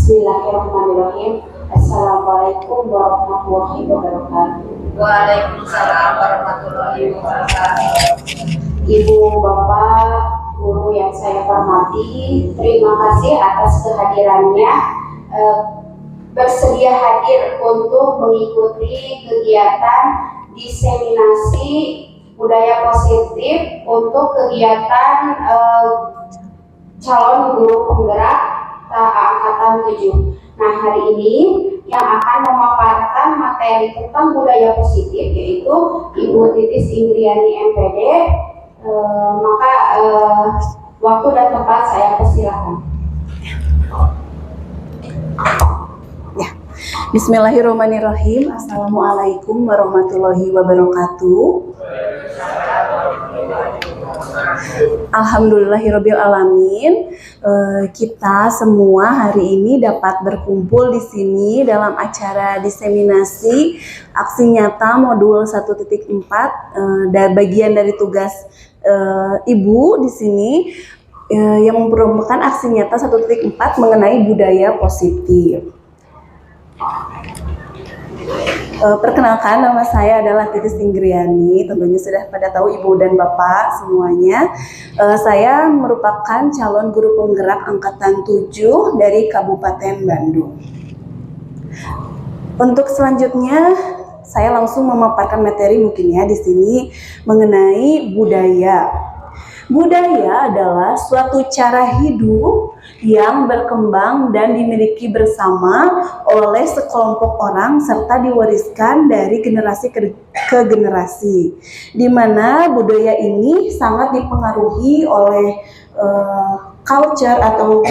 Bismillahirrahmanirrahim. Assalamualaikum warahmatullahi wabarakatuh. Waalaikumsalam warahmatullahi wabarakatuh. Ibu, Bapak, guru yang saya hormati, terima kasih atas kehadirannya. Bersedia hadir untuk mengikuti kegiatan diseminasi budaya positif untuk kegiatan calon guru penggerak angkatan 7. Nah, hari ini yang akan memaparkan materi tentang budaya positif yaitu Ibu Titis Indriani MPD. Maka waktu dan tempat saya persilakan. Ya. Bismillahirrahmanirrahim. Assalamualaikum warahmatullahi wabarakatuh. Alhamdulillahirabbil alamin. Kita semua hari ini dapat berkumpul di sini dalam acara diseminasi aksi nyata modul 1.4 dan bagian dari tugas Ibu di sini yang merupakan aksi nyata 1.4 mengenai budaya positif. Perkenalkan, nama saya adalah Titis Indriani. Tentunya sudah pada tahu Ibu dan Bapak semuanya. Saya merupakan calon guru penggerak angkatan 7 dari Kabupaten Bandung. Untuk selanjutnya, saya langsung memaparkan materi mungkin ya di sini mengenai budaya. Budaya adalah suatu cara hidup yang berkembang dan dimiliki bersama oleh sekelompok orang serta diwariskan dari generasi ke generasi, di mana budaya ini sangat dipengaruhi oleh culture atau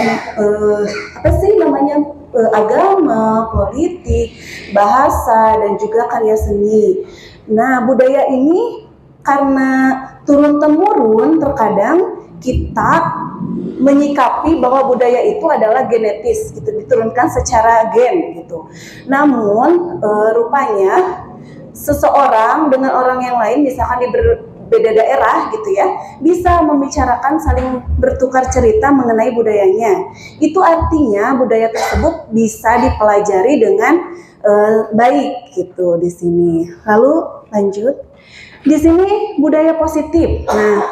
agama, politik, bahasa, dan juga karya seni. Nah, budaya ini karena turun-temurun terkadang kita menyikapi bahwa budaya itu adalah genetis, gitu, diturunkan secara gen gitu. Namun rupanya seseorang dengan orang yang lain, misalkan di berbeda daerah gitu ya, bisa membicarakan, saling bertukar cerita mengenai budayanya. Itu artinya budaya tersebut bisa dipelajari dengan baik gitu di sini. Lalu lanjut. Di sini budaya positif. Nah,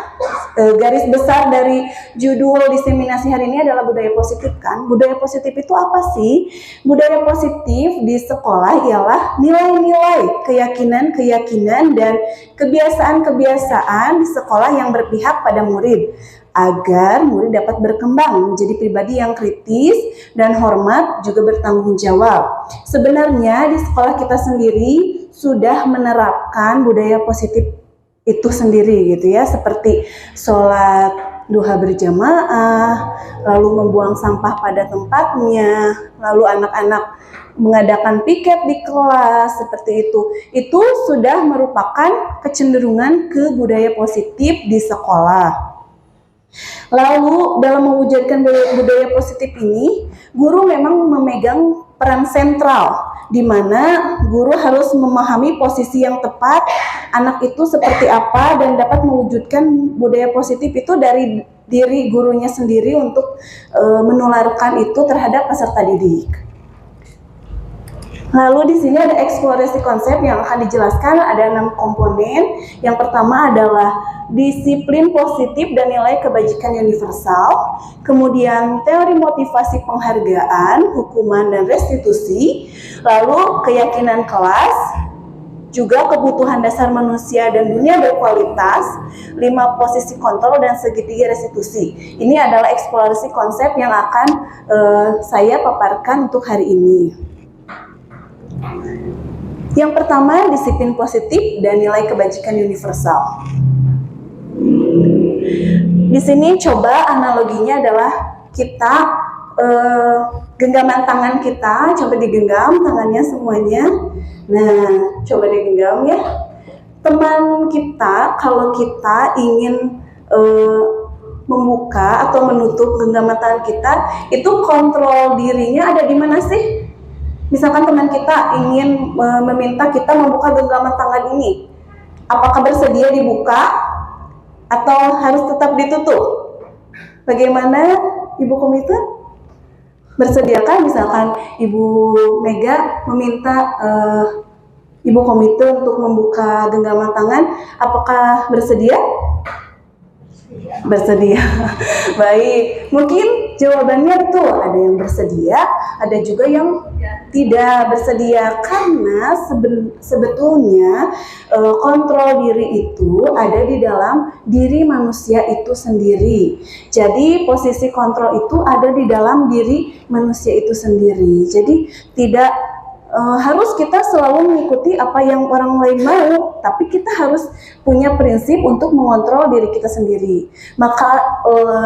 garis besar dari judul diseminasi hari ini adalah budaya positif kan. Budaya positif itu apa sih? Budaya positif di sekolah ialah nilai-nilai, keyakinan-keyakinan dan kebiasaan-kebiasaan di sekolah yang berpihak pada murid, agar murid dapat berkembang menjadi pribadi yang kritis dan hormat, juga bertanggung jawab. Sebenarnya di sekolah kita sendiri sudah menerapkan budaya positif itu sendiri gitu ya, seperti sholat duha berjamaah, lalu membuang sampah pada tempatnya, lalu anak-anak mengadakan piket di kelas, seperti itu. Itu sudah merupakan kecenderungan ke budaya positif di sekolah. Lalu dalam mewujudkan budaya positif ini, guru memang memegang peran sentral, di mana guru harus memahami posisi yang tepat anak itu seperti apa dan dapat mewujudkan budaya positif itu dari diri gurunya sendiri untuk menularkan itu terhadap peserta didik. Lalu di sini ada eksplorasi konsep yang akan dijelaskan, ada 6 komponen. Yang pertama adalah disiplin positif dan nilai kebajikan universal. Kemudian teori motivasi penghargaan, hukuman dan restitusi. Lalu keyakinan kelas, juga kebutuhan dasar manusia dan dunia berkualitas, 5 posisi kontrol dan segitiga restitusi. Ini adalah eksplorasi konsep yang akan saya paparkan untuk hari ini. Yang pertama, disiplin positif dan nilai kebajikan universal. Di sini coba analoginya adalah kita genggaman tangan kita, coba digenggam tangannya semuanya. Nah, coba digenggam ya. Teman kita, kalau kita ingin membuka atau menutup genggaman tangan kita, itu kontrol dirinya ada di mana sih? Misalkan teman kita ingin meminta kita membuka genggaman tangan ini, apakah bersedia dibuka atau harus tetap ditutup? Bagaimana Ibu Komite? Bersediakah misalkan Ibu Mega meminta Ibu komite untuk membuka genggaman tangan, apakah bersedia? Bersedia. Baik, mungkin jawabannya tuh ada yang bersedia, ada juga yang tidak bersedia karena sebetulnya kontrol diri itu ada di dalam diri manusia itu sendiri. Jadi posisi kontrol itu ada di dalam diri manusia itu sendiri. Jadi tidak harus kita selalu mengikuti apa yang orang lain mau, tapi kita harus punya prinsip untuk mengontrol diri kita sendiri. Maka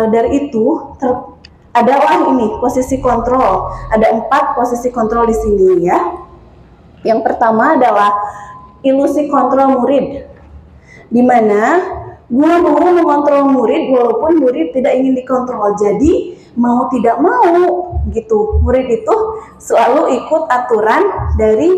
dari itu adalah ini posisi kontrol. Ada 4 posisi kontrol di sini ya. Yang pertama adalah ilusi kontrol murid, di mana guru mengontrol murid walaupun murid tidak ingin dikontrol. Jadi mau tidak mau gitu, murid itu selalu ikut aturan dari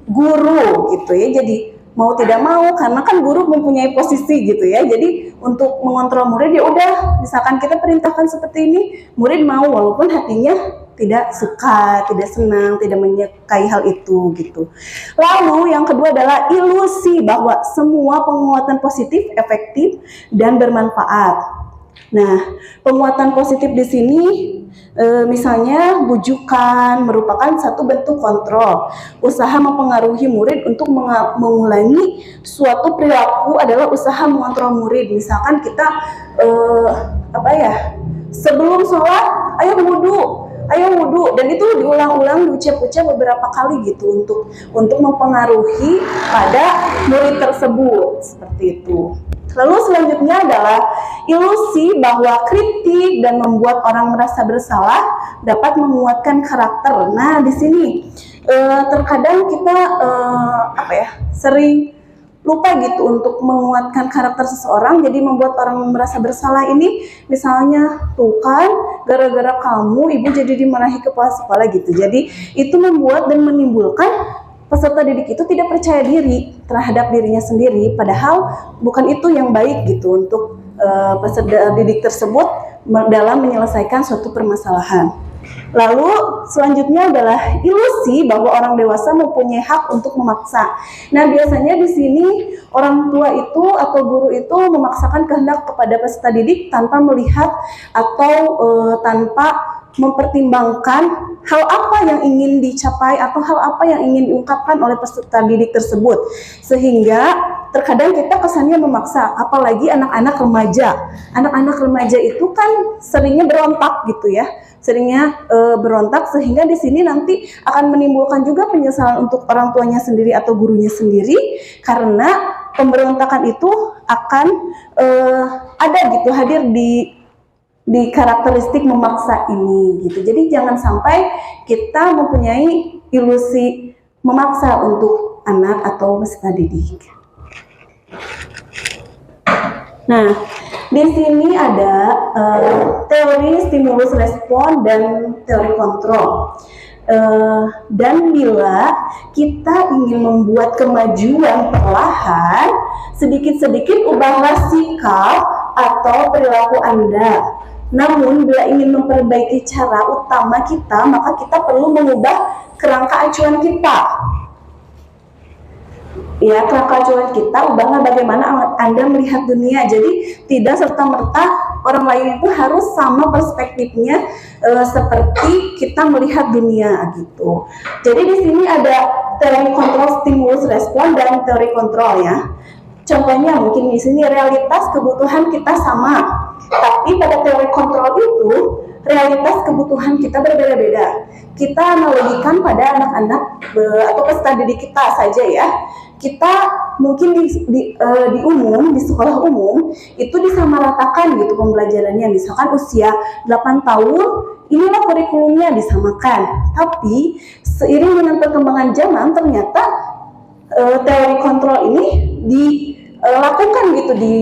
guru gitu ya. Jadi mau tidak mau, karena kan guru mempunyai posisi gitu ya. Jadi untuk mengontrol murid ya udah, misalkan kita perintahkan seperti ini, murid mau walaupun hatinya tidak suka, tidak senang, tidak menyukai hal itu gitu. Lalu yang kedua adalah ilusi bahwa semua penguatan positif efektif dan bermanfaat. Nah, penguatan positif di sini misalnya bujukan merupakan satu bentuk kontrol. Usaha mempengaruhi murid untuk mengulangi suatu perilaku adalah usaha mengontrol murid. Misalkan kita sebelum sholat ayo wudhu, dan itu diulang-ulang, diucap-ucap beberapa kali gitu untuk mempengaruhi pada murid tersebut seperti itu. Lalu selanjutnya adalah ilusi bahwa kritik dan membuat orang merasa bersalah dapat menguatkan karakter. Nah, di sini terkadang kita sering lupa gitu untuk menguatkan karakter seseorang, jadi membuat orang merasa bersalah ini, misalnya tuh kan gara-gara kamu ibu jadi dimarahi kepala sekolah gitu. Jadi itu membuat dan menimbulkan peserta didik itu tidak percaya diri terhadap dirinya sendiri, padahal bukan itu yang baik gitu untuk peserta didik tersebut dalam menyelesaikan suatu permasalahan. Lalu selanjutnya adalah ilusi bahwa orang dewasa mempunyai hak untuk memaksa. Nah, biasanya di sini orang tua itu atau guru itu memaksakan kehendak kepada peserta didik tanpa melihat atau tanpa mempertimbangkan hal apa yang ingin dicapai atau hal apa yang ingin diungkapkan oleh peserta didik tersebut, sehingga terkadang kita kesannya memaksa, apalagi anak-anak remaja. Anak-anak remaja itu kan seringnya berontak gitu ya, berontak, sehingga di sini nanti akan menimbulkan juga penyesalan untuk orang tuanya sendiri atau gurunya sendiri, karena pemberontakan itu akan ada gitu, hadir di karakteristik memaksa ini gitu. Jadi jangan sampai kita mempunyai ilusi memaksa untuk anak atau peserta didik. Nah, di sini ada teori stimulus respon dan teori kontrol. Dan bila kita ingin membuat kemajuan perlahan, sedikit-sedikit ubahlah sikap atau perilaku Anda. Namun bila ingin memperbaiki cara utama kita, maka kita perlu mengubah kerangka acuan kita. Ya, kerangka acuan kita, ubahlah bagaimana Anda melihat dunia. Jadi tidak serta-merta orang lain itu harus sama perspektifnya seperti kita melihat dunia gitu. Jadi di sini ada teori kontrol stimulus respon dan teori kontrol ya. Contohnya mungkin di sini realitas kebutuhan kita sama, tapi pada teori kontrol itu realitas kebutuhan kita berbeda-beda. Kita analogikan pada anak-anak atau peserta didik kita saja ya. Kita mungkin di umum, di sekolah umum itu disamaratakan gitu pembelajarannya. Misalkan usia 8 tahun, inilah kurikulumnya disamakan. Tapi seiring dengan perkembangan zaman ternyata teori kontrol ini dilakukan gitu di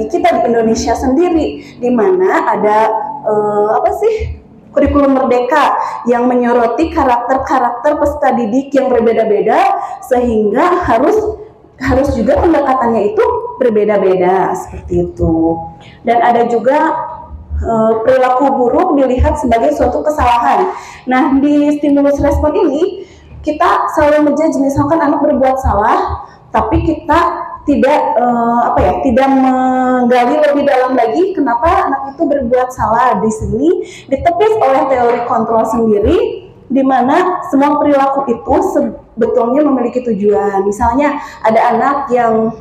kita di Indonesia sendiri, di mana ada kurikulum merdeka yang menyoroti karakter-karakter peserta didik yang berbeda-beda, sehingga harus juga pendekatannya itu berbeda-beda seperti itu. Dan ada juga perilaku buruk dilihat sebagai suatu kesalahan. Nah, di stimulus respon ini kita selalu menjudge, misalkan anak berbuat salah, tapi kita tidak menggali lebih dalam lagi kenapa anak itu berbuat salah. Di sini ditepis oleh teori kontrol sendiri, di mana semua perilaku itu sebetulnya memiliki tujuan. Misalnya ada anak yang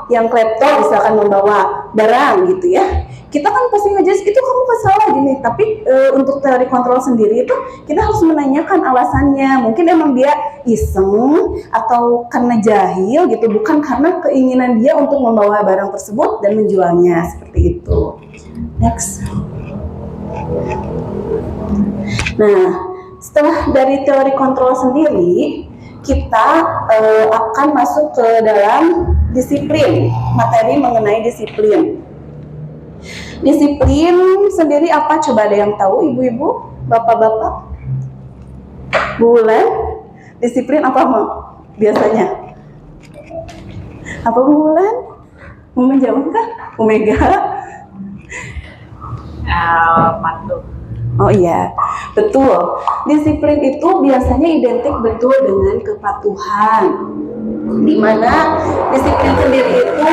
yang klepto, misalkan membawa barang gitu ya, kita kan pasti ngejudge itu kamu salah gini. Tapi untuk teori kontrol sendiri itu kita harus menanyakan alasannya. Mungkin emang dia iseng atau karena jahil gitu, bukan karena keinginan dia untuk membawa barang tersebut dan menjualnya, seperti itu. Next. Nah, setelah dari teori kontrol sendiri, kita akan masuk ke dalam disiplin, materi mengenai disiplin. Disiplin sendiri apa? Coba ada yang tahu, ibu-ibu, bapak-bapak? Bulan? Disiplin apa biasanya? Apa Bulan? Mau menjawab kah? Omega? Patuh. Oh iya, betul. Disiplin itu biasanya identik betul dengan kepatuhan. Di mana disiplin sendiri itu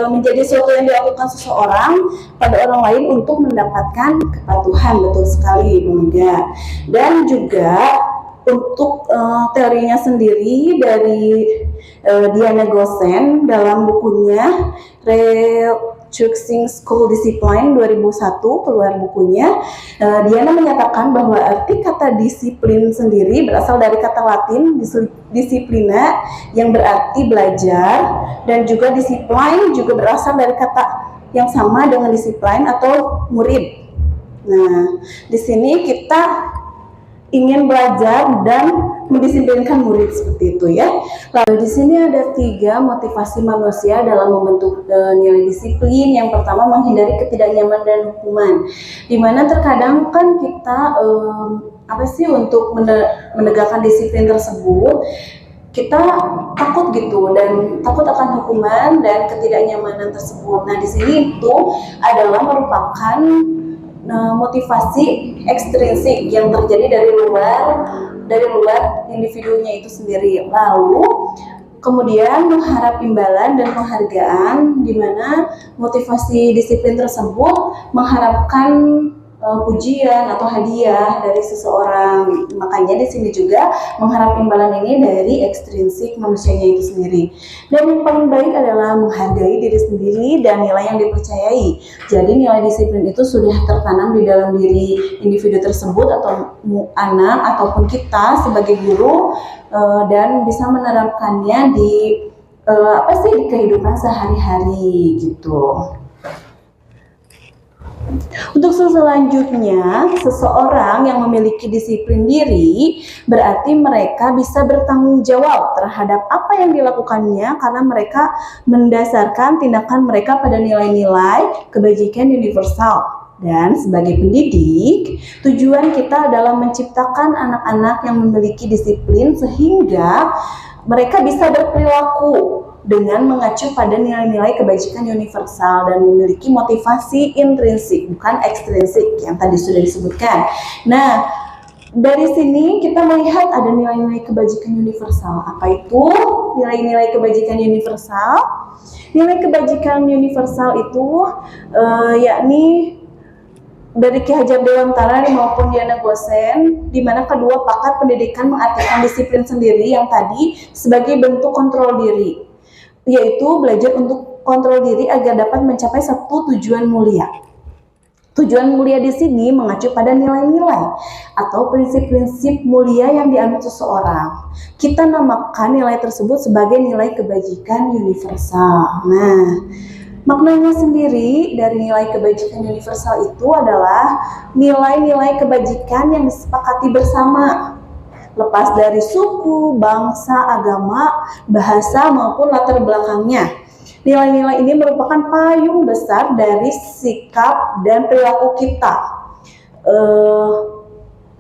menjadi sesuatu yang dilakukan seseorang pada orang lain untuk mendapatkan kepatuhan. Betul sekali, Ibu Mega. Dan juga untuk teorinya sendiri dari Diana Gosen dalam bukunya Choosing School Discipline 2001, keluar bukunya, Diana menyatakan bahwa arti kata disiplin sendiri berasal dari kata Latin disciplina yang berarti belajar, dan juga discipline juga berasal dari kata yang sama dengan disiplin atau murid. Nah, di sini kita ingin belajar dan mendisiplinkan murid, seperti itu ya. Lalu di sini ada 3 motivasi manusia dalam membentuk nilai disiplin. Yang pertama, menghindari ketidaknyamanan dan hukuman. Dimana terkadang kan kita untuk menegakkan disiplin tersebut kita takut gitu, dan takut akan hukuman dan ketidaknyamanan tersebut. Nah, di sini itu adalah merupakan motivasi ekstrinsik yang terjadi dari luar individunya itu sendiri. Lalu kemudian mengharap imbalan dan penghargaan, di mana motivasi disiplin tersebut mengharapkan pujian atau hadiah dari seseorang. Makanya di sini juga mengharap imbalan ini dari ekstrinsik manusianya itu sendiri. Dan yang paling baik adalah menghargai diri sendiri dan nilai yang dipercayai. Jadi nilai disiplin itu sudah tertanam di dalam diri individu tersebut atau anak ataupun kita sebagai guru, dan bisa menerapkannya di di kehidupan sehari-hari gitu. Untuk selanjutnya, seseorang yang memiliki disiplin diri berarti mereka bisa bertanggung jawab terhadap apa yang dilakukannya, karena mereka mendasarkan tindakan mereka pada nilai-nilai kebajikan universal. Dan sebagai pendidik, tujuan kita adalah menciptakan anak-anak yang memiliki disiplin sehingga mereka bisa berperilaku dengan mengacu pada nilai-nilai kebajikan universal dan memiliki motivasi intrinsik, bukan ekstrinsik yang tadi sudah disebutkan. Nah, dari sini kita melihat ada nilai-nilai kebajikan universal. Apa itu nilai-nilai kebajikan universal? Nilai kebajikan universal itu yakni dari Ki Hajar Dewantara maupun Diana Gosen, di mana kedua pakar pendidikan mengartikan disiplin sendiri yang tadi sebagai bentuk kontrol diri, yaitu belajar untuk kontrol diri agar dapat mencapai satu tujuan mulia. Tujuan mulia di sini mengacu pada nilai-nilai atau prinsip-prinsip mulia yang dianut seseorang. Kita namakan nilai tersebut sebagai nilai kebajikan universal. Nah, maknanya sendiri dari nilai kebajikan universal itu adalah nilai-nilai kebajikan yang disepakati bersama, lepas dari suku, bangsa, agama, bahasa, maupun latar belakangnya. Nilai-nilai ini merupakan payung besar dari sikap dan perilaku kita.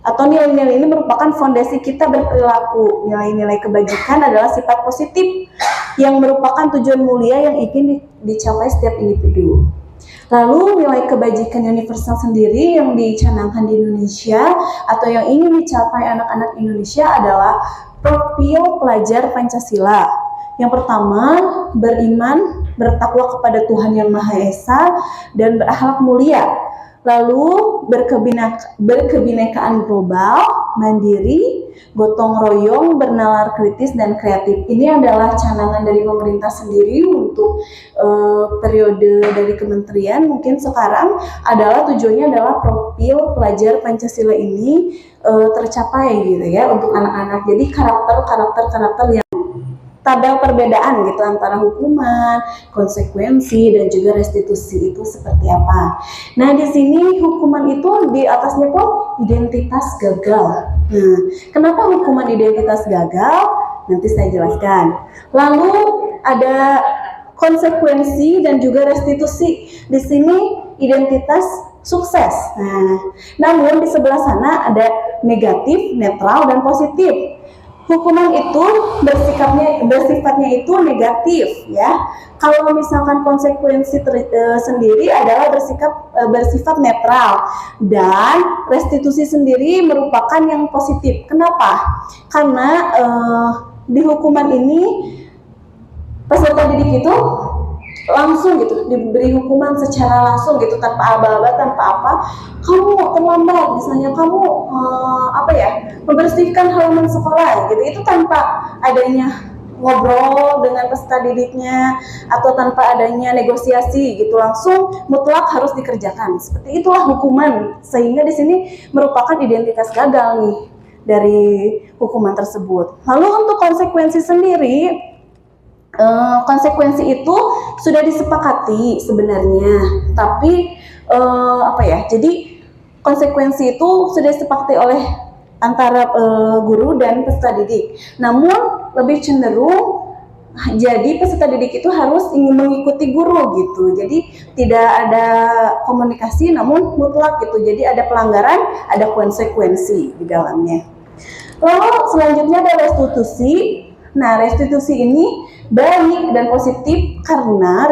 Atau nilai-nilai ini merupakan fondasi kita berperilaku. Nilai-nilai kebajikan adalah sifat positif yang merupakan tujuan mulia yang ingin dicapai setiap individu. Lalu nilai kebajikan universal sendiri yang dicanangkan di Indonesia atau yang ingin dicapai anak-anak Indonesia adalah profil pelajar Pancasila. Yang pertama, beriman, bertakwa kepada Tuhan Yang Maha Esa, dan berakhlak mulia. Lalu berkebinekaan global, mandiri, gotong royong, bernalar kritis, dan kreatif. Ini adalah canangan dari pemerintah sendiri untuk periode dari kementerian. Mungkin sekarang adalah tujuannya adalah profil pelajar Pancasila ini tercapai gitu ya untuk anak-anak. Jadi karakter yang tabel perbedaan gitu antara hukuman, konsekuensi, dan juga restitusi itu seperti apa. Nah, di sini hukuman itu di atasnya pun identitas gagal. Nah, kenapa hukuman identitas gagal? Nanti saya jelaskan. Lalu ada konsekuensi dan juga restitusi. Di sini identitas sukses. Nah, namun di sebelah sana ada negatif, netral, dan positif. Hukuman itu bersifatnya itu negatif ya. Kalau misalkan konsekuensi sendiri adalah bersifat netral, dan restitusi sendiri merupakan yang positif. Kenapa? Karena di hukuman ini peserta didik itu langsung gitu diberi hukuman secara langsung gitu, tanpa aba-aba, tanpa apa. Kamu terlambat, misalnya kamu membersihkan halaman sekolah gitu, itu tanpa adanya ngobrol dengan peserta didiknya atau tanpa adanya negosiasi gitu, langsung mutlak harus dikerjakan. Seperti itulah hukuman, sehingga di sini merupakan identitas gagal nih dari hukuman tersebut. Lalu untuk konsekuensi sendiri, konsekuensi itu sudah disepakati sebenarnya, tapi jadi konsekuensi itu sudah disepakati oleh antara guru dan peserta didik. Namun lebih cenderung jadi peserta didik itu harus ingin mengikuti guru gitu. Jadi tidak ada komunikasi, namun mutlak gitu. Jadi ada pelanggaran, ada konsekuensi di dalamnya. Lalu selanjutnya ada restitusi. Nah, restitusi ini baik dan positif karena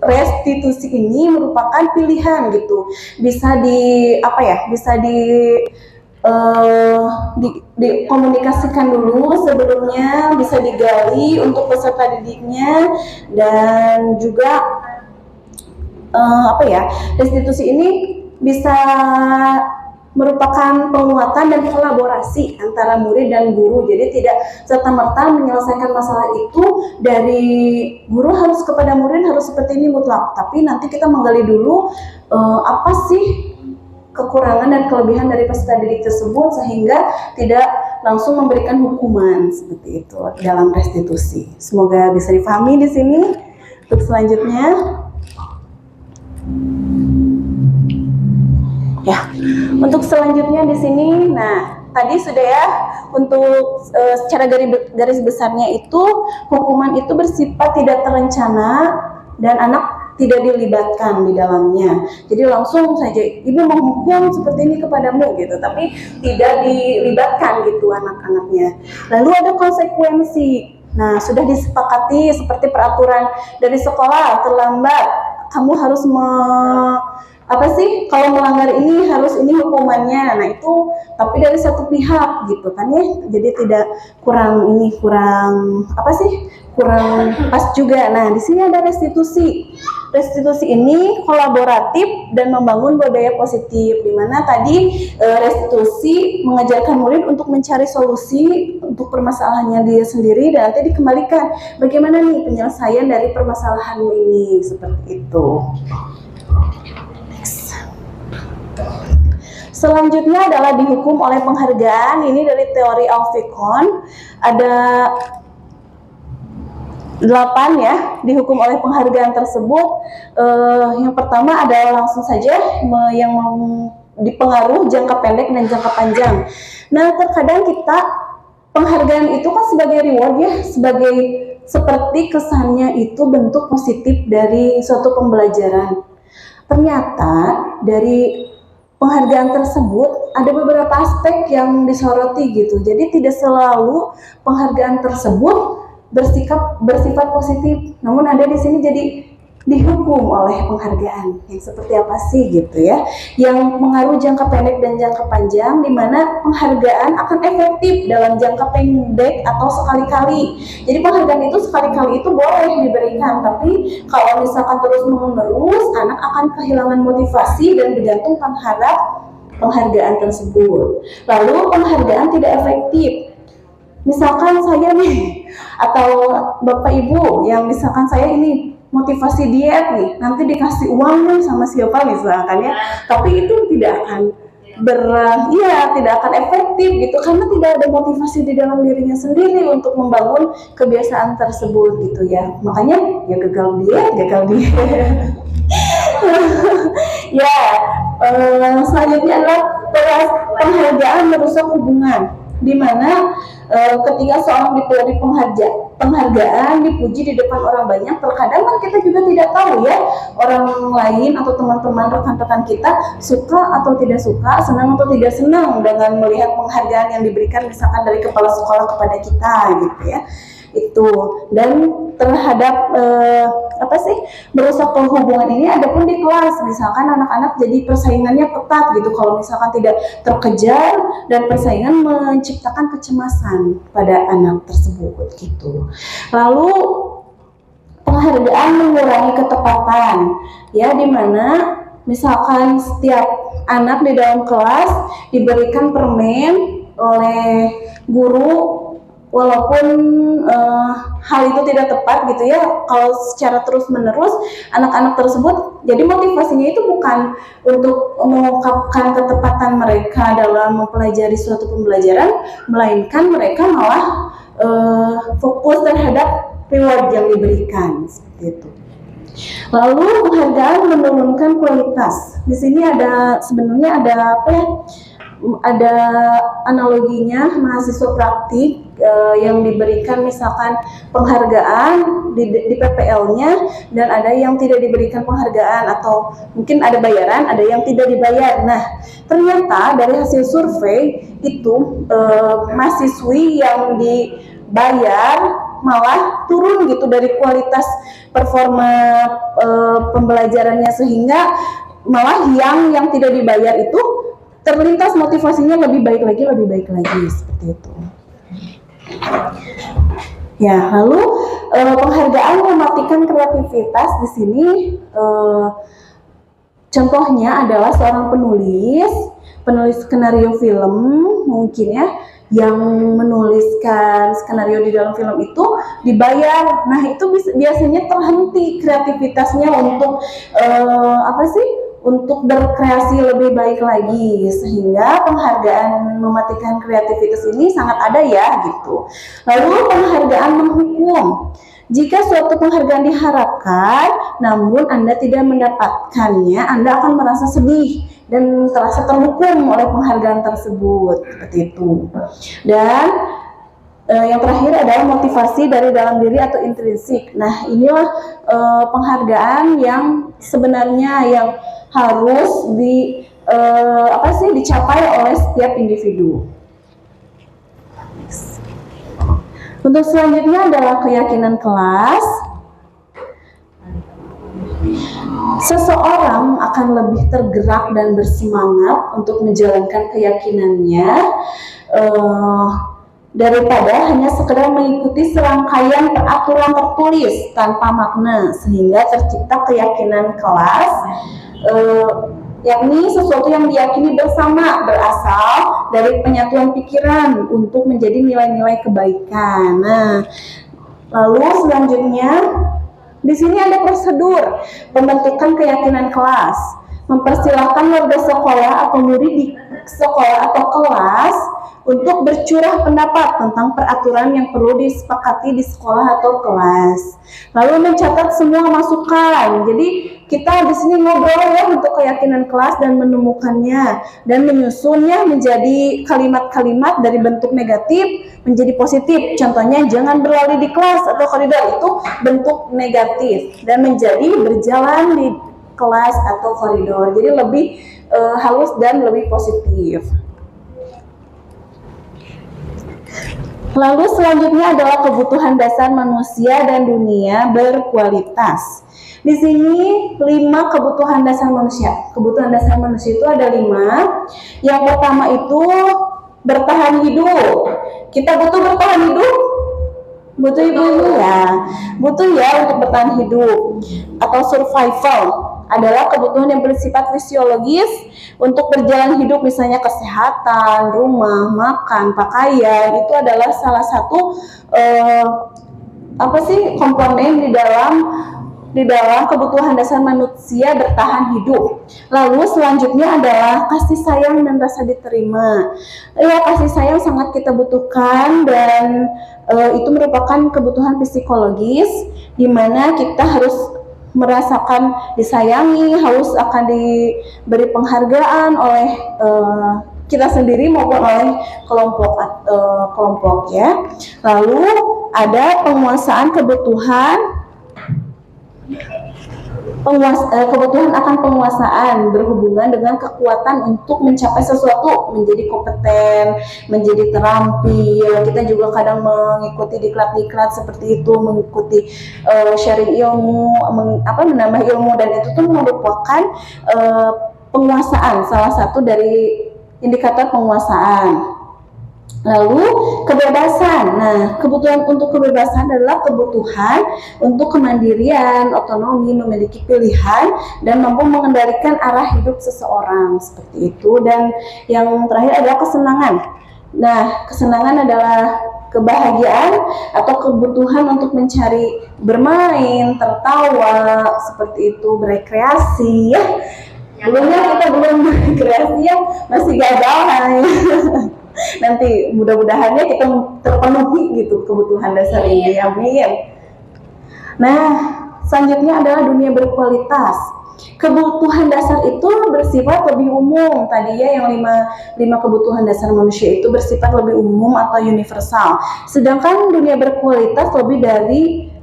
restitusi ini merupakan pilihan gitu. Bisa dikomunikasikan dulu sebelumnya, bisa digali untuk peserta didiknya, dan juga restitusi ini bisa merupakan penguatan dan kolaborasi antara murid dan guru. Jadi tidak serta-merta menyelesaikan masalah itu dari guru harus kepada murid harus seperti ini mutlak, tapi nanti kita menggali dulu apa sih kekurangan dan kelebihan dari peserta didik tersebut, sehingga tidak langsung memberikan hukuman seperti itu dalam restitusi. Semoga bisa dipahami di sini. Untuk selanjutnya, untuk selanjutnya di sini, nah tadi sudah ya, untuk secara garis besarnya itu hukuman itu bersifat tidak terencana dan anak tidak dilibatkan di dalamnya. Jadi langsung saja ibu menghukum seperti ini kepadamu gitu, tapi tidak dilibatkan gitu anak-anaknya. Lalu ada konsekuensi. Nah, sudah disepakati seperti peraturan dari sekolah, terlambat kamu harus kalau melanggar ini harus ini hukumannya. Nah, itu tapi dari satu pihak gitu kan ya. Jadi tidak kurang pas juga. Nah, di sini ada restitusi. Restitusi ini kolaboratif dan membangun budaya positif, di mana tadi restitusi mengajarkan murid untuk mencari solusi untuk permasalahannya dia sendiri dan nanti dikembalikan bagaimana nih penyelesaian dari permasalahanmu ini, seperti itu. Selanjutnya adalah dihukum oleh penghargaan. Ini dari teori Alfikon. Ada 8 ya, dihukum oleh penghargaan tersebut. Yang pertama adalah langsung saja yang dipengaruhi jangka pendek dan jangka panjang. Nah, terkadang kita penghargaan itu kan sebagai reward ya, seperti kesannya itu bentuk positif dari suatu pembelajaran. Ternyata dari penghargaan tersebut ada beberapa aspek yang disoroti gitu. Jadi tidak selalu penghargaan tersebut bersifat positif. Namun ada di sini jadi dihukum oleh penghargaan. Yang seperti apa sih gitu ya? Yang mengaruh jangka pendek dan jangka panjang, di mana penghargaan akan efektif dalam jangka pendek atau sekali-kali. Jadi penghargaan itu sekali-kali itu boleh diberikan, tapi kalau misalkan terus-menerus, anak akan kehilangan motivasi dan bergantung terhadap penghargaan tersebut. Lalu penghargaan tidak efektif. Misalkan saya nih, atau Bapak Ibu yang misalkan saya ini motivasi diet nih, nanti dikasih uang nih sama siapa misalkan ya, tapi itu tidak akan tidak akan efektif gitu, karena tidak ada motivasi di dalam dirinya sendiri untuk membangun kebiasaan tersebut gitu ya. Makanya ya gagal diet. Ya, selanjutnya adalah penghargaan merusak hubungan, di mana ketika seorang diberi penghargaan, dipuji di depan orang banyak, terkadang kan kita juga tidak tahu ya, orang lain atau teman-teman rekan-rekan kita suka atau tidak suka, senang atau tidak senang dengan melihat penghargaan yang diberikan misalkan dari kepala sekolah kepada kita gitu ya. Itu, dan terhadap merusak hubungan ini ada pun di kelas, misalkan anak-anak jadi persaingannya ketat gitu, kalau misalkan tidak terkejar, dan persaingan menciptakan kecemasan pada anak tersebut gitu. Lalu penghargaan mengurangi ketepatan ya, dimana misalkan setiap anak di dalam kelas diberikan permen oleh guru, walaupun hal itu tidak tepat gitu ya, kalau secara terus-menerus anak-anak tersebut, jadi motivasinya itu bukan untuk mengungkapkan ketepatan mereka dalam mempelajari suatu pembelajaran, melainkan mereka malah fokus terhadap reward yang diberikan seperti itu. Lalu penghargaan menurunkan kualitas. Di sini sebenarnya ada analoginya mahasiswa praktik yang diberikan misalkan penghargaan di PPL-nya, dan ada yang tidak diberikan penghargaan, atau mungkin ada bayaran, ada yang tidak dibayar. Nah, ternyata dari hasil survei itu mahasiswi yang dibayar malah turun gitu dari kualitas performa pembelajarannya, sehingga malah yang tidak dibayar itu terlintas motivasinya lebih baik lagi seperti itu. Ya, lalu penghargaan mematikan kreativitas di sini. Contohnya adalah seorang penulis skenario film mungkin ya, yang menuliskan skenario di dalam film itu dibayar. Nah, itu biasanya terhenti kreativitasnya untuk untuk berkreasi lebih baik lagi, sehingga penghargaan mematikan kreativitas ini sangat ada ya gitu. Lalu penghargaan menghukum. Jika suatu penghargaan diharapkan namun Anda tidak mendapatkannya, Anda akan merasa sedih dan terasa terhukum oleh penghargaan tersebut, seperti itu. Dan yang terakhir adalah motivasi dari dalam diri atau intrinsik. Nah, inilah penghargaan yang sebenarnya yang harus dicapai oleh setiap individu. Untuk selanjutnya adalah keyakinan kelas. Seseorang akan lebih tergerak dan bersemangat untuk menjalankan keyakinannya daripada hanya sekedar mengikuti serangkaian peraturan tertulis tanpa makna, sehingga tercipta keyakinan kelas, yakni sesuatu yang diyakini bersama, berasal dari penyatuan pikiran untuk menjadi nilai-nilai kebaikan. Nah, lalu selanjutnya di sini ada prosedur pembentukan keyakinan kelas. Mempersilahkan warga sekolah atau murid di sekolah atau kelas untuk bercurah pendapat tentang peraturan yang perlu disepakati di sekolah atau kelas. Lalu mencatat semua masukan. Jadi kita di sini ngobrol ya untuk keyakinan kelas dan menemukannya dan menyusunnya menjadi kalimat-kalimat dari bentuk negatif menjadi positif. Contohnya, jangan berlari di kelas atau koridor, itu bentuk negatif, dan menjadi berjalan di kelas atau koridor. Jadi lebih halus dan lebih positif. Lalu selanjutnya adalah kebutuhan dasar manusia dan dunia berkualitas. Di sini 5 kebutuhan dasar manusia. Kebutuhan dasar manusia itu ada 5. Yang pertama itu bertahan hidup. Kita butuh bertahan hidup? Butuh ibu ya. Butuh ya untuk bertahan hidup. Atau survival adalah kebutuhan yang bersifat fisiologis untuk berjalan hidup, misalnya kesehatan, rumah, makan, pakaian. Itu adalah salah satu komponen di dalam kebutuhan dasar manusia bertahan hidup. Lalu selanjutnya adalah kasih sayang dan rasa diterima. Ya, kasih sayang sangat kita butuhkan dan itu merupakan kebutuhan psikologis di mana kita harus merasakan disayangi, harus akan diberi penghargaan oleh kita sendiri maupun oleh kelompok ya. Lalu ada kebutuhan akan penguasaan berhubungan dengan kekuatan untuk mencapai sesuatu, menjadi kompeten, menjadi terampil. Kita juga kadang mengikuti diklat-diklat seperti itu, mengikuti sharing ilmu, menambah ilmu, dan itu tuh merupakan penguasaan, salah satu dari indikator penguasaan. Lalu kebebasan. Nah, kebutuhan untuk kebebasan adalah kebutuhan untuk kemandirian, otonomi, memiliki pilihan dan mampu mengendalikan arah hidup seseorang, seperti itu. Dan yang terakhir adalah kesenangan. Nah, kesenangan adalah kebahagiaan atau kebutuhan untuk mencari bermain, tertawa, seperti itu, berekreasi ya. Belumnya kita belum berekreasi ya, masih gagal nanti mudah-mudahannya kita terpenuhi gitu kebutuhan dasar ini, amin. Nah, selanjutnya adalah dunia berkualitas. Kebutuhan dasar itu bersifat lebih umum. Tadi ya yang 5 kebutuhan dasar manusia itu bersifat lebih umum atau universal. Sedangkan dunia berkualitas lebih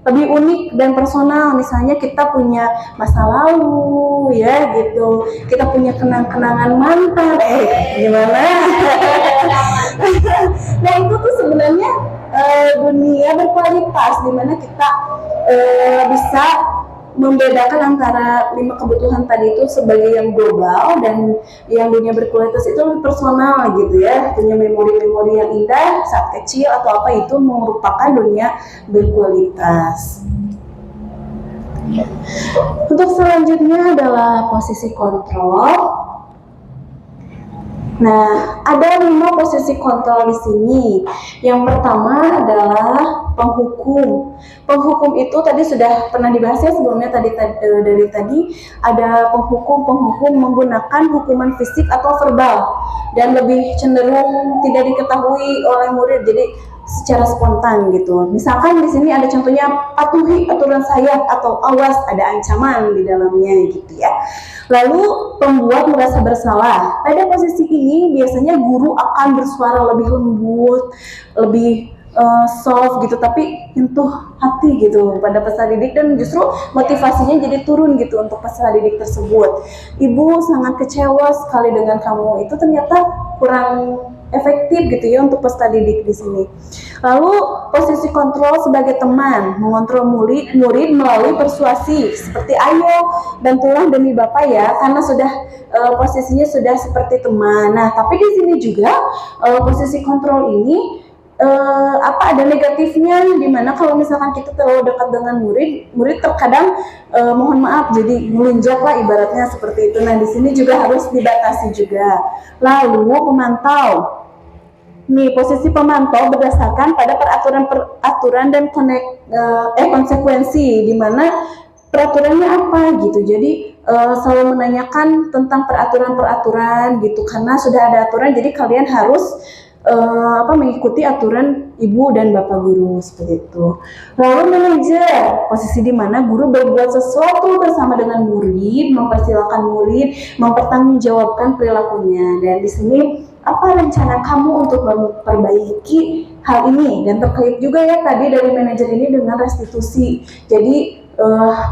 unik dan personal. Misalnya kita punya masa lalu ya gitu, kita punya kenang-kenangan mantan, gimana? Nah itu tuh sebenarnya dunia berkualitas, dimana kita bisa membedakan antara 5 kebutuhan tadi itu sebagai yang global dan yang dunia berkualitas itu lebih personal gitu ya, punya memori-memori yang indah saat kecil atau apa, itu merupakan dunia berkualitas. Untuk selanjutnya adalah posisi kontrol. Nah, ada 5 posisi kontrol di sini. Yang pertama adalah penghukum. Penghukum itu tadi sudah pernah dibahas ya sebelumnya, dari tadi ada penghukum menggunakan hukuman fisik atau verbal dan lebih cenderung tidak diketahui oleh murid, jadi secara spontan gitu. Misalkan di sini ada contohnya, patuhi aturan saya atau awas ada ancaman di dalamnya gitu ya. Lalu pembuat merasa bersalah. Pada posisi ini biasanya guru akan bersuara lebih lembut, lebih soft gitu, tapi nyentuh hati gitu pada peserta didik, dan justru motivasinya jadi turun gitu untuk peserta didik tersebut. Ibu sangat kecewa sekali dengan kamu, itu ternyata kurang efektif gitu ya untuk peserta didik di sini. Lalu posisi kontrol sebagai teman, mengontrol murid melalui persuasi seperti ayo bantulah demi bapak ya, karena sudah posisinya sudah seperti teman. Nah tapi di sini juga posisi kontrol ini ada negatifnya, dimana kalau misalkan kita terlalu dekat dengan murid terkadang mohon maaf jadi melunjak lah ibaratnya seperti itu. Nah di sini juga harus dibatasi juga. Lalu pemantau. Nih, posisi pemantau berdasarkan pada peraturan dan konsekuensi, di mana peraturannya apa gitu. Jadi selalu menanyakan tentang peraturan gitu, karena sudah ada aturan, jadi kalian harus mengikuti aturan ibu dan bapak guru seperti itu. Lalu manajer, posisi di mana guru berbuat sesuatu bersama dengan murid, mempersilahkan murid mempertanggungjawabkan perilakunya. Dan di sini apa rencana kamu untuk memperbaiki hal ini? Dan terkait juga ya tadi dari manajer ini dengan restitusi. Jadi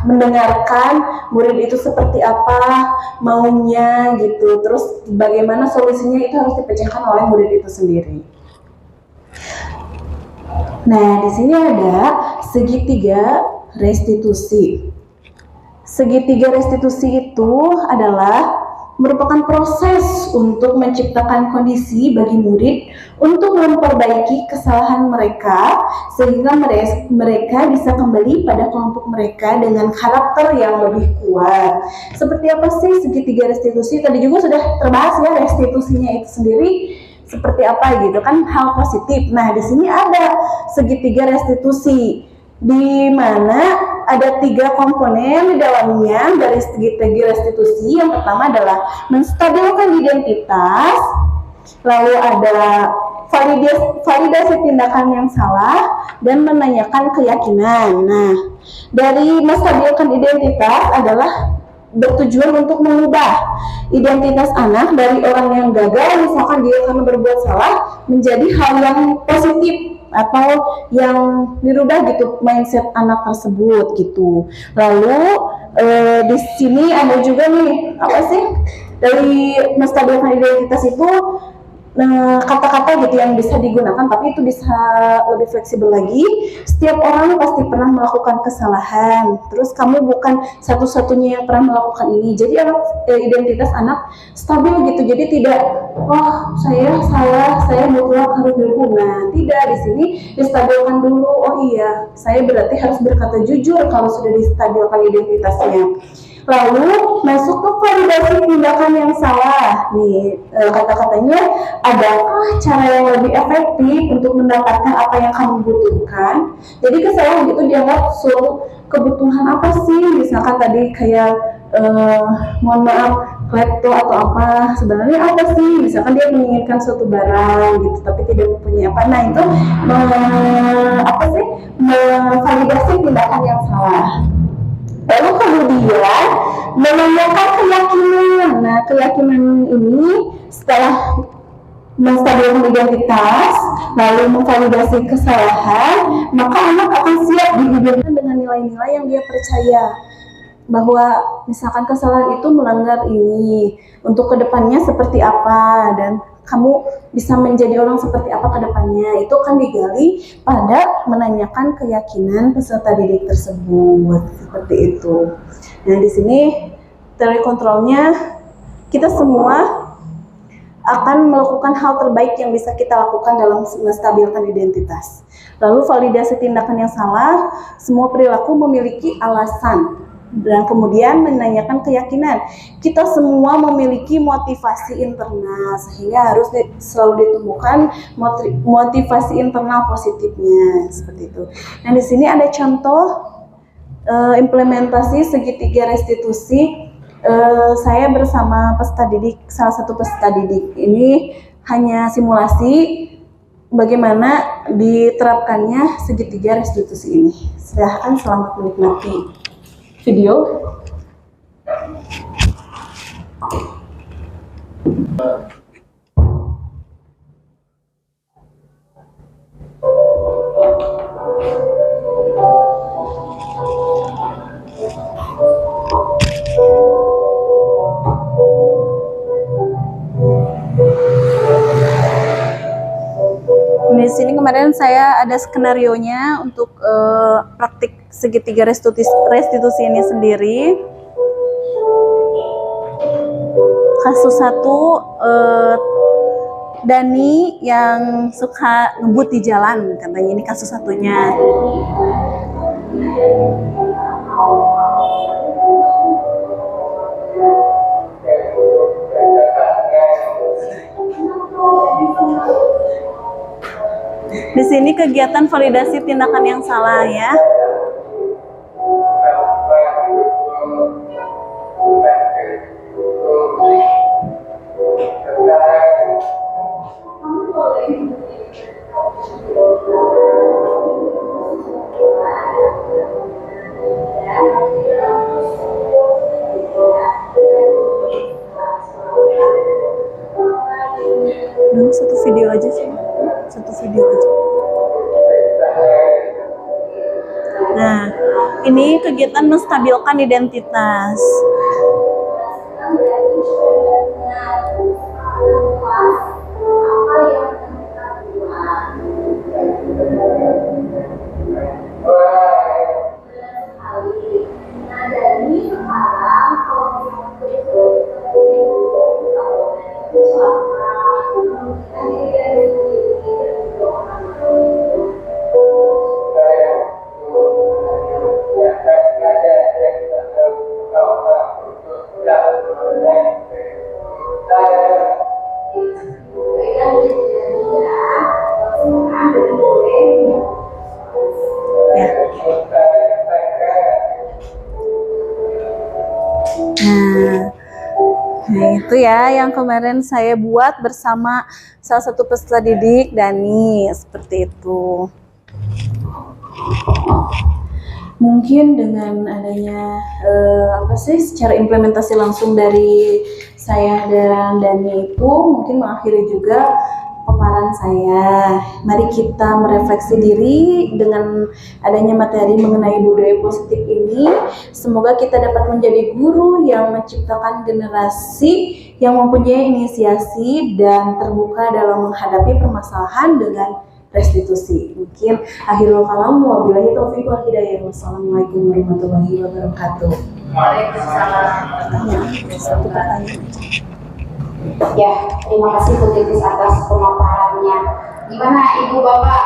mendengarkan murid itu seperti apa maunya gitu, terus bagaimana solusinya itu harus dipecahkan oleh murid itu sendiri. Nah di sini ada segitiga restitusi. Segitiga restitusi itu adalah merupakan proses untuk menciptakan kondisi bagi murid untuk memperbaiki kesalahan mereka sehingga mereka bisa kembali pada kelompok mereka dengan karakter yang lebih kuat. Seperti apa sih segitiga restitusi? Tadi juga sudah terbahas ya, restitusinya itu sendiri seperti apa gitu kan, hal positif. Nah, di sini ada segitiga restitusi di mana ada 3 komponen di dalamnya dari segitiga restitusi. Yang pertama adalah menstabilkan identitas, lalu ada validasi tindakan yang salah, dan menanyakan keyakinan. Nah, dari menstabilkan identitas adalah bertujuan untuk mengubah identitas anak dari orang yang gagal, misalkan dia karena berbuat salah, menjadi hal yang positif atau yang dirubah gitu mindset anak tersebut gitu. Lalu di sini ada juga nih apa sih dari menstabilkan identitas itu kata-kata gitu yang bisa digunakan, tapi itu bisa lebih fleksibel lagi. Setiap orang pasti pernah melakukan kesalahan, terus kamu bukan satu-satunya yang pernah melakukan ini. Jadi identitas anak stabil gitu, jadi tidak saya salah, saya mutlak harus dihukum. Nah, tidak, di sini distabilkan dulu. Oh iya, saya berarti harus berkata jujur kalau sudah distabilkan identitasnya. Lalu masuk ke validasi tindakan yang salah. Nih kata-katanya, adakah cara yang lebih efektif untuk mendapatkan apa yang kamu butuhkan? Jadi kesalahan itu dianggap suatu kebutuhan apa sih? Misalkan tadi kayak mohon maaf klepto atau apa, sebenarnya apa sih? Misalkan dia menginginkan suatu barang gitu tapi tidak mempunyai apa. Nah, itu memvalidasi tindakan yang salah. Lalu kemudian menanyakan keyakinan. Nah, keyakinan ini setelah menstabilkan identitas, lalu memvalidasi kesalahan, maka anak akan siap dihidupkan dengan nilai-nilai yang dia percaya. Bahwa misalkan kesalahan itu melanggar ini, untuk kedepannya seperti apa, dan kamu bisa menjadi orang seperti apa ke depannya. Itu kan digali pada menanyakan keyakinan peserta didik tersebut, seperti itu. Nah, di sini teori kontrolnya, kita semua akan melakukan hal terbaik yang bisa kita lakukan dalam menstabilkan identitas. Lalu validasi tindakan yang salah, semua perilaku memiliki alasan. Dan kemudian menanyakan keyakinan. Kita semua memiliki motivasi internal, sehingga harus selalu ditemukan motivasi internal positifnya, seperti itu. Nah, di sini ada contoh implementasi segitiga restitusi. Saya bersama peserta didik, salah satu peserta didik. Ini hanya simulasi bagaimana diterapkannya segitiga restitusi ini. Silahkan, selamat menikmati video. Di sini kemarin saya ada skenarionya untuk praktik segitiga restitusi ini sendiri. Kasus 1, Dani yang suka ngebut di jalan, katanya ini kasus satunya. Di sini kegiatan validasi tindakan yang salah ya. Satu video aja sih. Satu video aja. Nah, ini kegiatan menstabilkan identitas. Ya. Nah, itu ya yang kemarin saya buat bersama salah satu peserta didik, Dani, seperti itu. Mungkin dengan adanya secara implementasi langsung dari saya dan Dani itu mungkin mengakhiri juga paparan saya. Mari kita merefleksi diri dengan adanya materi mengenai budaya positif ini. Semoga kita dapat menjadi guru yang menciptakan generasi yang mempunyai inisiasi dan terbuka dalam menghadapi permasalahan dengan restitusi. Mungkin akhirul kalam, wabillahi taufiq wal hidayah. Wassalamualaikum warahmatullahi wabarakatuh. Waalaikumsalam. Satu pertanyaan. Ya, terima kasih Bu Titis atas pemaparannya. Gimana Ibu Bapak,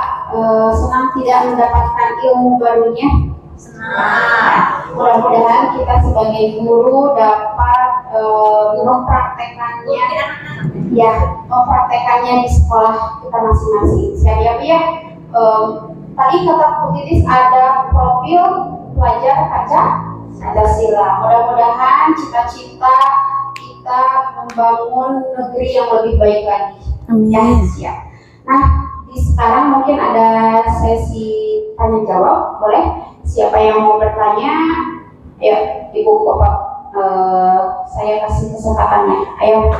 senang tidak mendapatkan ilmu barunya? Senang. Mudah-mudahan kita sebagai guru dapat mempraktekannya, ya, mempraktekannya di sekolah kita masing-masing. Siap ya, Bu ya? Tadi kata Bu Titis ada profil pelajar Pancasila. Mudah-mudahan cita-cita kita membangun negeri yang lebih baik lagi. Amin. Ya, siap. Nah, sekarang mungkin ada sesi tanya jawab, boleh? Siapa yang mau bertanya? Ayo, Ibu Bapak, saya kasih kesempatannya. Ayo.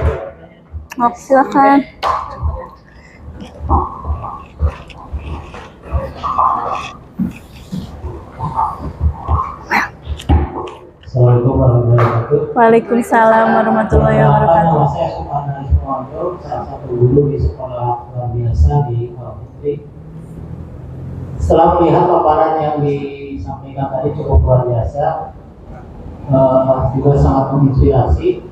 Silakan. Assalamualaikum warahmatullahi wabarakatuh. Waalaikumsalam warahmatullahi wabarakatuh. Nama saya Suparna Ismail, salah satu guru di sekolah luar biasa di Kuala Putri. Setelah melihat paparan yang disampaikan tadi cukup luar biasa, juga sangat menginspirasi.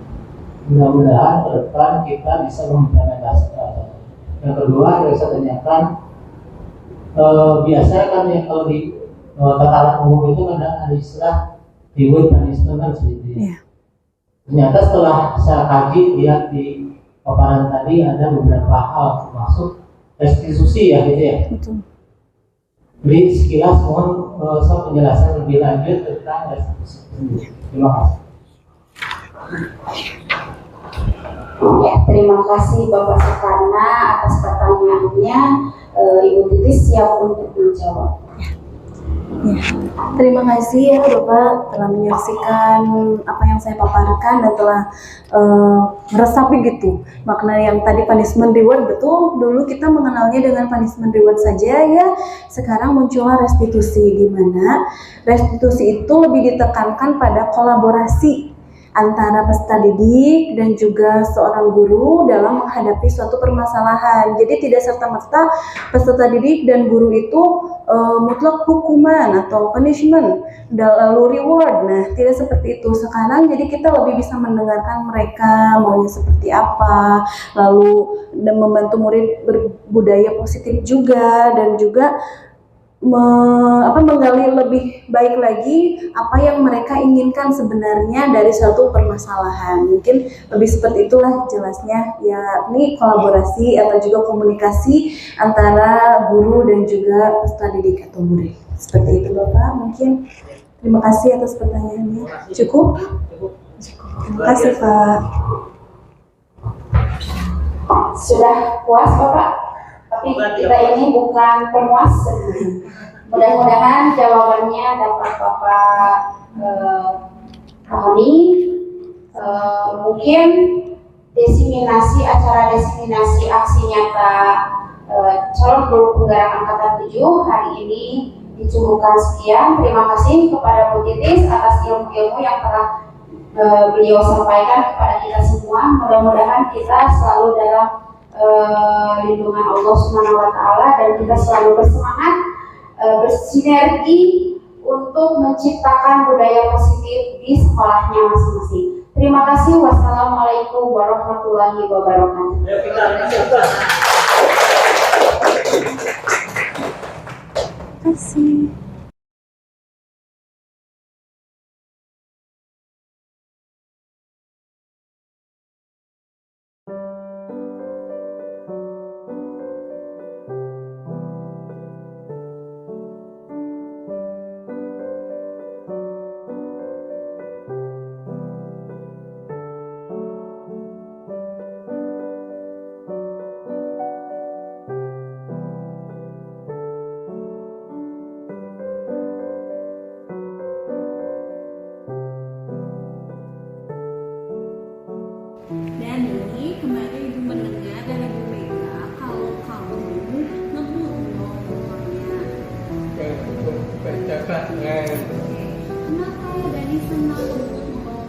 Mudah-mudahan ke depan kita bisa mengimplementasikan. Yang kedua, yang saya tanyakan, biasanya kan yang kalau di tataran umum itu kan ada istilah reward punishment kan seperti itu. Yeah. Ternyata setelah saya kaji lihat di paparan tadi ada beberapa hal termasuk restitusi ya gitu ya. Betul. Jadi sekilas mohon penjelasan lebih lanjut tentang restitusi. Terima kasih. Ya, terima kasih Bapak Sukarna atas pertanyaannya. Ibu Titis siap untuk menjawab. Ya, terima kasih ya Bapak telah menyaksikan apa yang saya paparkan dan telah meresapi gitu makna yang tadi punishment reward. Betul, dulu kita mengenalnya dengan punishment reward saja ya. Sekarang muncullah restitusi, di mana restitusi itu lebih ditekankan pada kolaborasi antara peserta didik dan juga seorang guru dalam menghadapi suatu permasalahan. Jadi tidak serta-merta peserta didik dan guru itu mutlak hukuman atau punishment lalu reward. Nah, tidak seperti itu. Sekarang jadi kita lebih bisa mendengarkan mereka maunya seperti apa, lalu dan membantu murid berbudaya positif juga, dan juga menggali lebih baik lagi apa yang mereka inginkan sebenarnya dari suatu permasalahan. Mungkin lebih seperti itulah jelasnya, yakni kolaborasi atau juga komunikasi antara guru dan juga peserta didik atau murid. Seperti itu Bapak, mungkin terima kasih atas pertanyaannya. Cukup? Terima kasih Pak. Sudah puas Bapak? Tapi kita ini bukan pemuas. Mudah-mudahan jawabannya dapat Bapak pahami. Mungkin acara desiminasi aksi nyata calon guru penggerak angkatan 7 hari ini dicukupkan sekian. Terima kasih kepada Bu Titis atas ilmu-ilmu yang telah beliau sampaikan kepada kita semua. Mudah-mudahan kita selalu dalam lindungan Allah Subhanahu wa taala dan kita selalu bersemangat bersinergi untuk menciptakan budaya positif di sekolahnya masing-masing. Terima kasih. Wassalamualaikum warahmatullahi wabarakatuh. Terima kasih. Kenapa ya Dani senang untuk membawa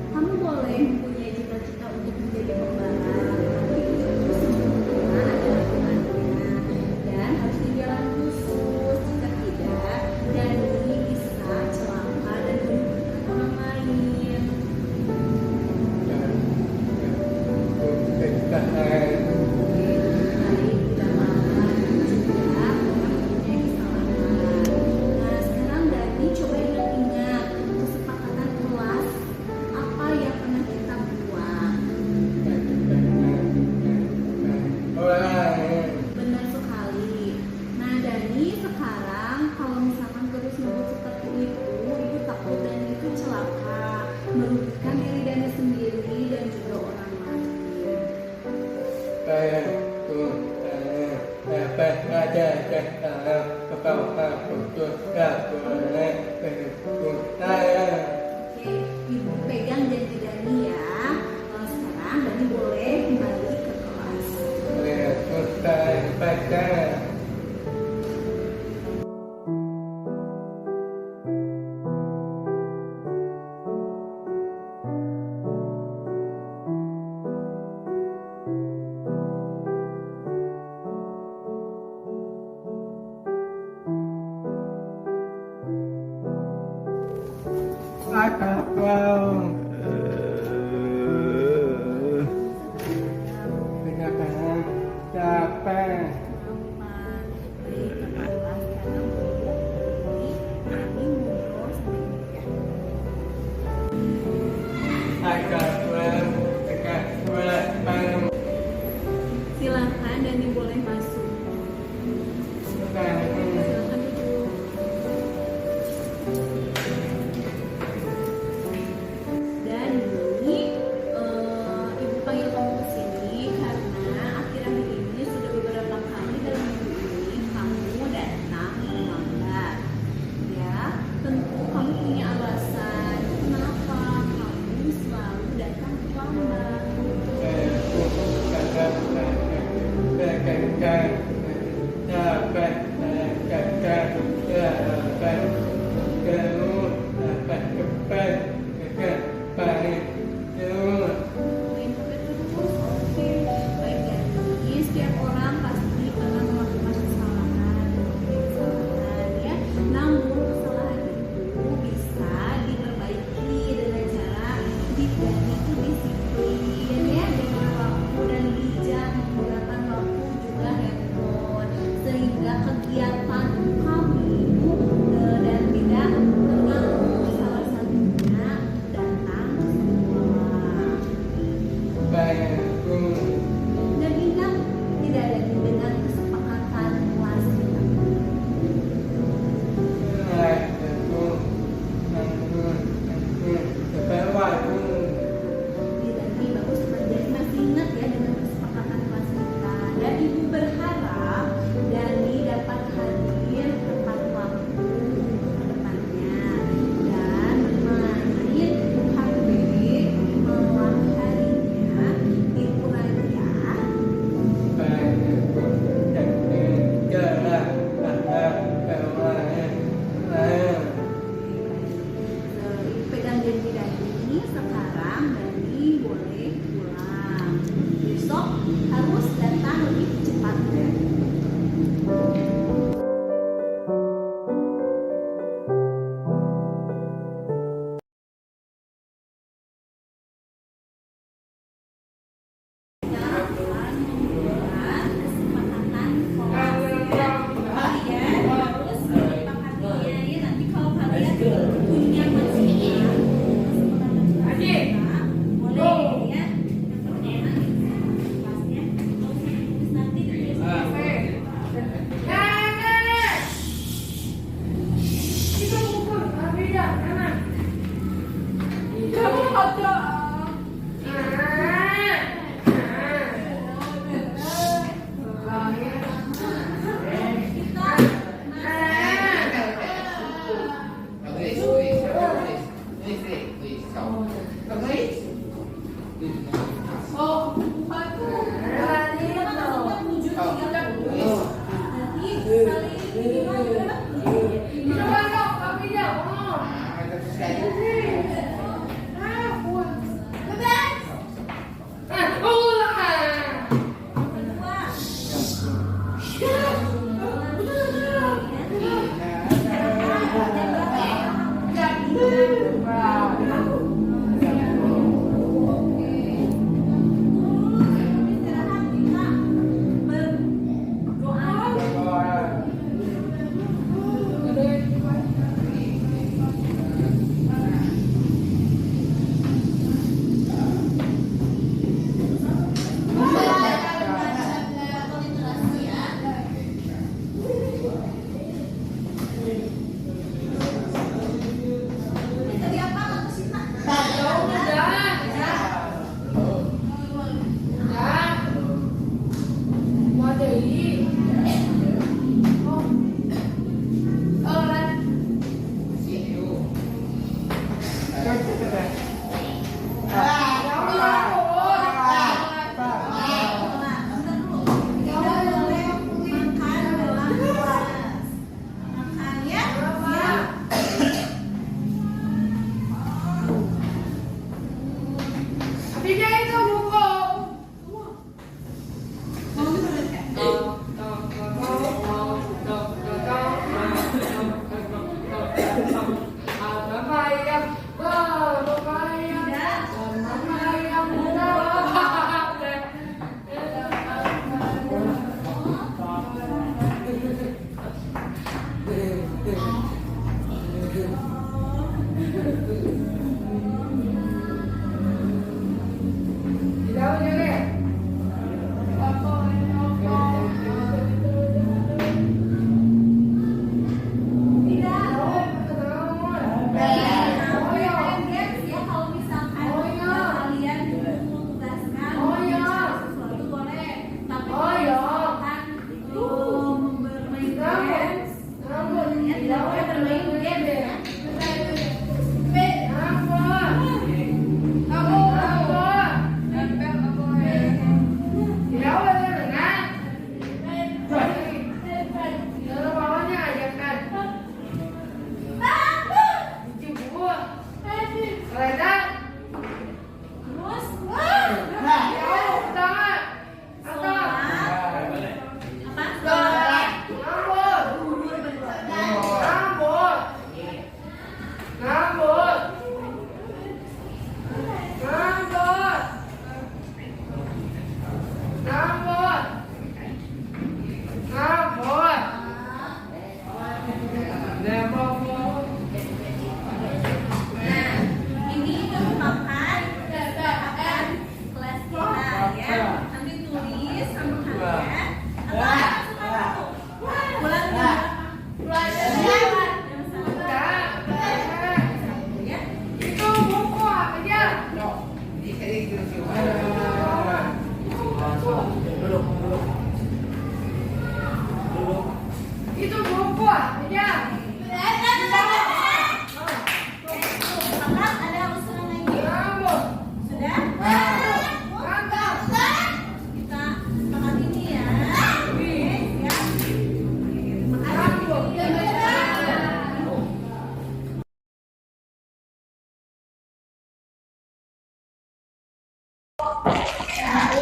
Kamu boleh mempunyai cita-cita untuk menjadi pembalap, tapi itu semua ada aturannya dan harus di jalan khusus. Jika tidak, Dani bisa celaka dan merugikan orang lain. Baik, tidak apa-apa. Juga orang mempunyai kesalahan. Nah, sekarang Dani coba ingat-ingat kesepakatan kelas apa yang pernah kita buat. Benar sekali. Nah, Dani sekarang kalau misalkan terus ngebut seperti itu takut Dani itu celaka, merugikan diri Dani sendiri dan juga orang lain. Oke, Ibu pegang janji Dani ya. Sekarang Dani boleh kembali ke kelas.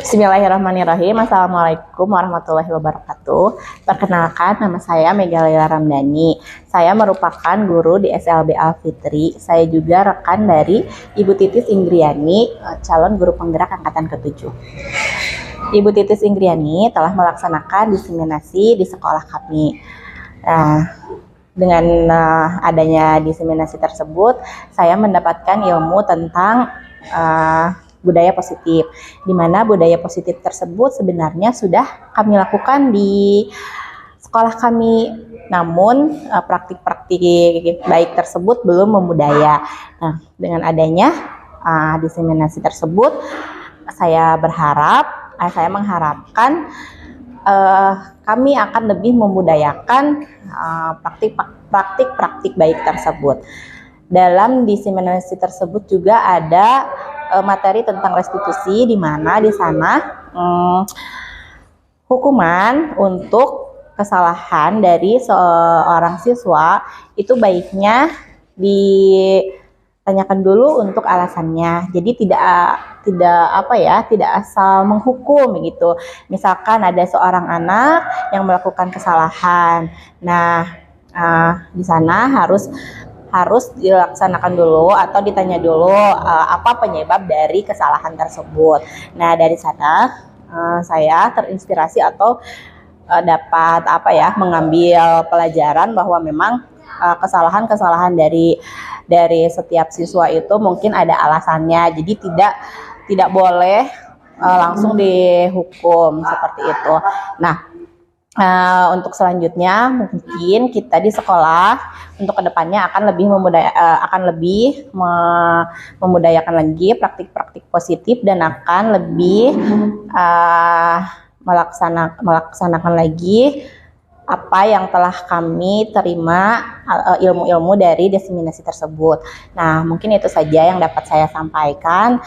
Bismillahirrahmanirrahim. Assalamualaikum warahmatullahi wabarakatuh. Perkenalkan, nama saya Mega Laila Ramdhani. Saya merupakan guru di SLB Al-Fitri. Saya juga rekan dari Ibu Titis Inggriani, calon guru penggerak angkatan ke-7. Ibu Titis Inggriani telah melaksanakan diseminasi di sekolah kami. Dengan adanya diseminasi tersebut, saya mendapatkan ilmu tentang budaya positif, di mana budaya positif tersebut sebenarnya sudah kami lakukan di sekolah kami, namun praktik-praktik baik tersebut belum membudaya. Nah, dengan adanya diseminasi tersebut, saya mengharapkan kami akan lebih membudayakan praktik-praktik baik tersebut. Dalam diseminasi tersebut juga ada materi tentang restitusi, di mana di sana hukuman untuk kesalahan dari seorang siswa itu baiknya ditanyakan dulu untuk alasannya. Jadi tidak asal menghukum begitu. Misalkan ada seorang anak yang melakukan kesalahan. Nah, di sana harus dilaksanakan dulu atau ditanya dulu apa penyebab dari kesalahan tersebut. Nah, dari sana saya terinspirasi atau dapat mengambil pelajaran bahwa memang kesalahan-kesalahan dari setiap siswa itu mungkin ada alasannya. Jadi tidak boleh langsung dihukum seperti itu. Nah, untuk selanjutnya mungkin kita di sekolah untuk kedepannya akan lebih memudayakan lagi praktik-praktik positif dan akan lebih melaksanakan lagi apa yang telah kami terima ilmu-ilmu dari diseminasi tersebut. Nah, mungkin itu saja yang dapat saya sampaikan.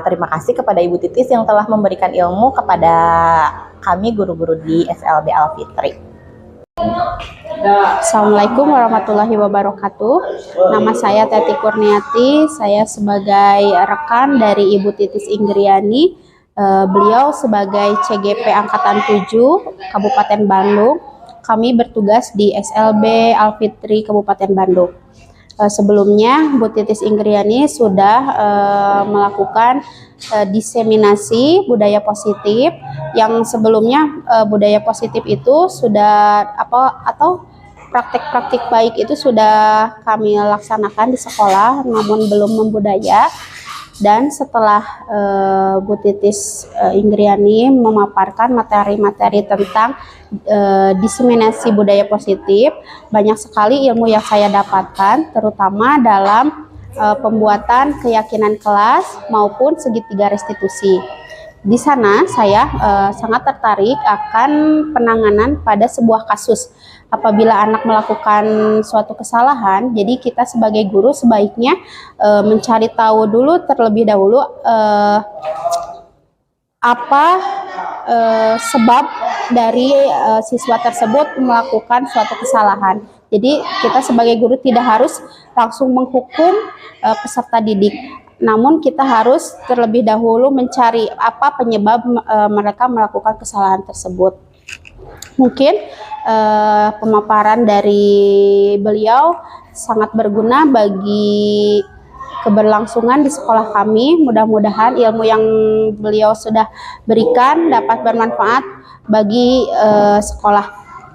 Terima kasih kepada Ibu Titis yang telah memberikan ilmu kepada kami guru-guru di SLB Al-Fitri. Assalamualaikum warahmatullahi wabarakatuh. Nama saya Teti Kurniati. Saya sebagai rekan dari Ibu Titis Inggriani. Beliau sebagai CGP Angkatan 7 Kabupaten Bandung. Kami bertugas di SLB Al-Fitri Kabupaten Bandung. Sebelumnya Bu Titis Inggriani sudah melakukan diseminasi budaya positif, yang sebelumnya budaya positif itu sudah atau praktik-praktik baik itu sudah kami laksanakan di sekolah, namun belum membudaya. Dan setelah Bu Titis Inggriani memaparkan materi-materi tentang diseminasi budaya positif, banyak sekali ilmu yang saya dapatkan, terutama dalam pembuatan keyakinan kelas maupun segitiga restitusi. Di sana saya sangat tertarik akan penanganan pada sebuah kasus. Apabila anak melakukan suatu kesalahan, jadi kita sebagai guru sebaiknya mencari tahu dulu terlebih dahulu apa sebab dari siswa tersebut melakukan suatu kesalahan. Jadi kita sebagai guru tidak harus langsung menghukum peserta didik, namun kita harus terlebih dahulu mencari apa penyebab mereka melakukan kesalahan tersebut. Mungkin pemaparan dari beliau sangat berguna bagi keberlangsungan di sekolah kami. Mudah-mudahan ilmu yang beliau sudah berikan dapat bermanfaat bagi sekolah.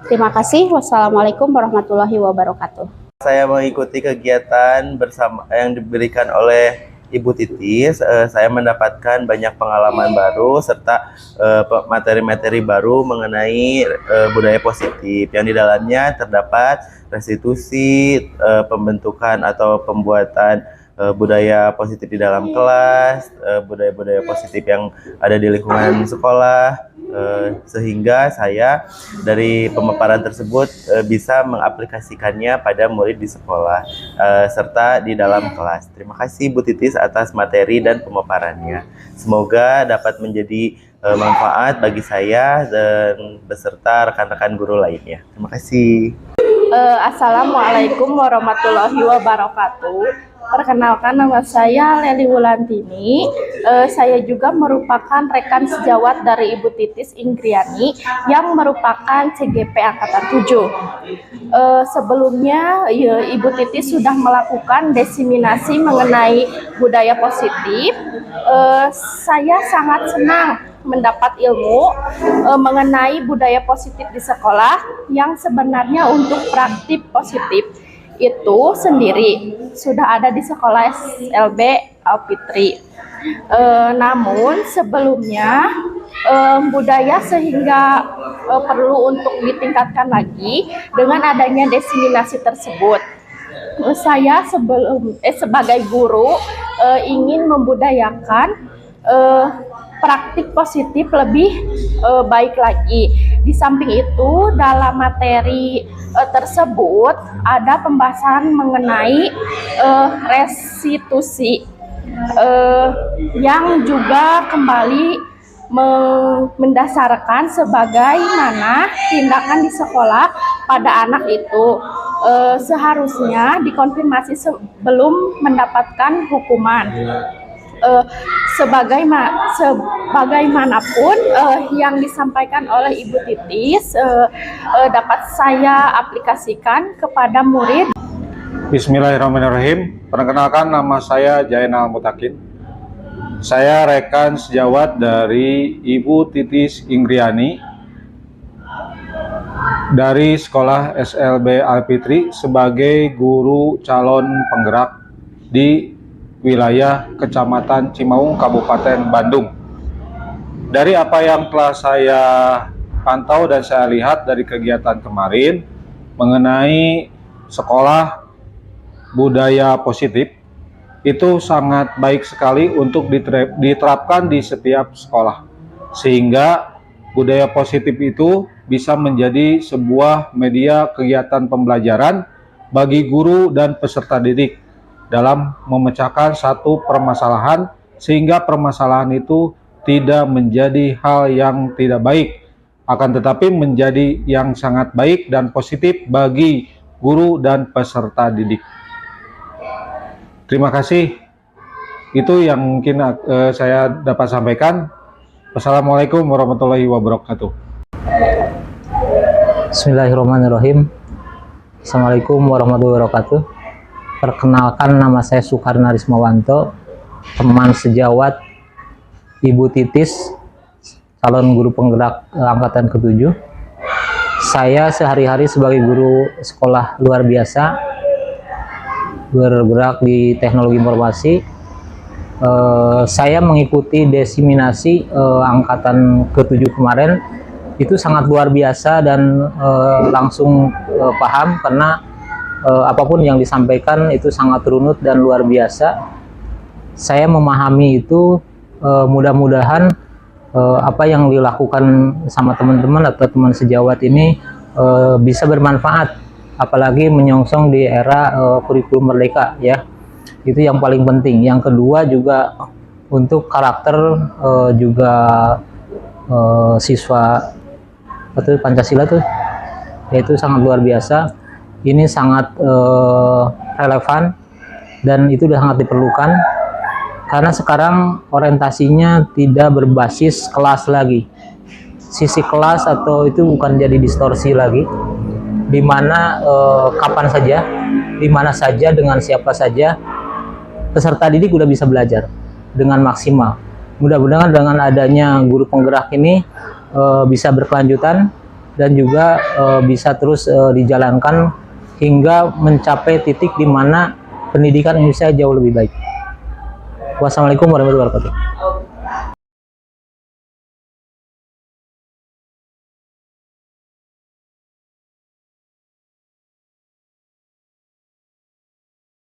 Terima kasih. Wassalamualaikum warahmatullahi wabarakatuh. Saya mengikuti kegiatan bersama yang diberikan oleh Ibu Titis. Saya mendapatkan banyak pengalaman baru serta materi-materi baru mengenai budaya positif, yang di dalamnya terdapat restitusi, pembentukan atau pembuatan budaya positif di dalam kelas, budaya-budaya positif yang ada di lingkungan sekolah, sehingga saya dari pemaparan tersebut bisa mengaplikasikannya pada murid di sekolah serta di dalam kelas. Terima kasih Bu Titis atas materi dan pemaparannya. Semoga dapat menjadi manfaat bagi saya dan beserta rekan-rekan guru lainnya. Terima kasih. Assalamualaikum warahmatullahi wabarakatuh. Perkenalkan, nama saya Leli Wulantini. Saya juga merupakan rekan sejawat dari Ibu Titis Ingriani yang merupakan CGP Angkatan 7. Sebelumnya Ibu Titis sudah melakukan diseminasi mengenai budaya positif. Saya sangat senang mendapat ilmu mengenai budaya positif di sekolah yang sebenarnya untuk praktik positif itu sendiri sudah ada di sekolah SLB Al-Fitri. Namun sebelumnya budaya sehingga perlu untuk ditingkatkan lagi dengan adanya diseminasi tersebut. Saya sebagai guru ingin membudayakan praktik positif lebih baik lagi. Di samping itu, dalam materi tersebut ada pembahasan mengenai restitusi yang juga kembali mendasarkan sebagaimana tindakan di sekolah pada anak itu seharusnya dikonfirmasi sebelum mendapatkan hukuman. Sebagaimanapun yang disampaikan oleh Ibu Titis dapat saya aplikasikan kepada murid. Bismillahirrahmanirrahim. Perkenalkan, nama saya Jainal Mutakin. Saya rekan sejawat dari Ibu Titis Ingriani dari sekolah SLB Al-Fitri sebagai guru calon penggerak di wilayah Kecamatan Cimaung, Kabupaten Bandung. Dari apa yang telah saya pantau dan saya lihat dari kegiatan kemarin mengenai sekolah budaya positif, itu sangat baik sekali untuk diterapkan di setiap sekolah. Sehingga budaya positif itu bisa menjadi sebuah media kegiatan pembelajaran bagi guru dan peserta didik dalam memecahkan satu permasalahan sehingga permasalahan itu tidak menjadi hal yang tidak baik, akan tetapi menjadi yang sangat baik dan positif bagi guru dan peserta didik. Terima kasih. Itu yang mungkin saya dapat sampaikan. Wassalamualaikum warahmatullahi wabarakatuh. Bismillahirrahmanirrahim. Assalamualaikum warahmatullahi wabarakatuh. Perkenalkan, nama saya Sukarna Rismawanto, teman sejawat Ibu Titis, calon guru penggerak angkatan ke-7. Saya sehari-hari sebagai guru sekolah luar biasa, bergerak di teknologi informasi. Saya mengikuti diseminasi angkatan ke-7 kemarin, itu sangat luar biasa dan langsung paham karena apapun yang disampaikan itu sangat runut dan luar biasa. Saya memahami itu, mudah-mudahan apa yang dilakukan sama teman-teman atau teman sejawat ini bisa bermanfaat, apalagi menyongsong di era kurikulum merdeka ya. Itu yang paling penting. Yang kedua juga untuk karakter juga siswa atau Pancasila tuh, yaitu sangat luar biasa. Ini sangat relevan dan itu sudah sangat diperlukan karena sekarang orientasinya tidak berbasis kelas lagi. Sisi kelas atau itu bukan jadi distorsi lagi, di mana kapan saja, di mana saja, dengan siapa saja peserta didik udah bisa belajar dengan maksimal. Mudah-mudahan dengan adanya guru penggerak ini bisa berkelanjutan dan juga bisa terus dijalankan hingga mencapai titik di mana pendidikan Indonesia jauh lebih baik. Wassalamualaikum warahmatullahi wabarakatuh.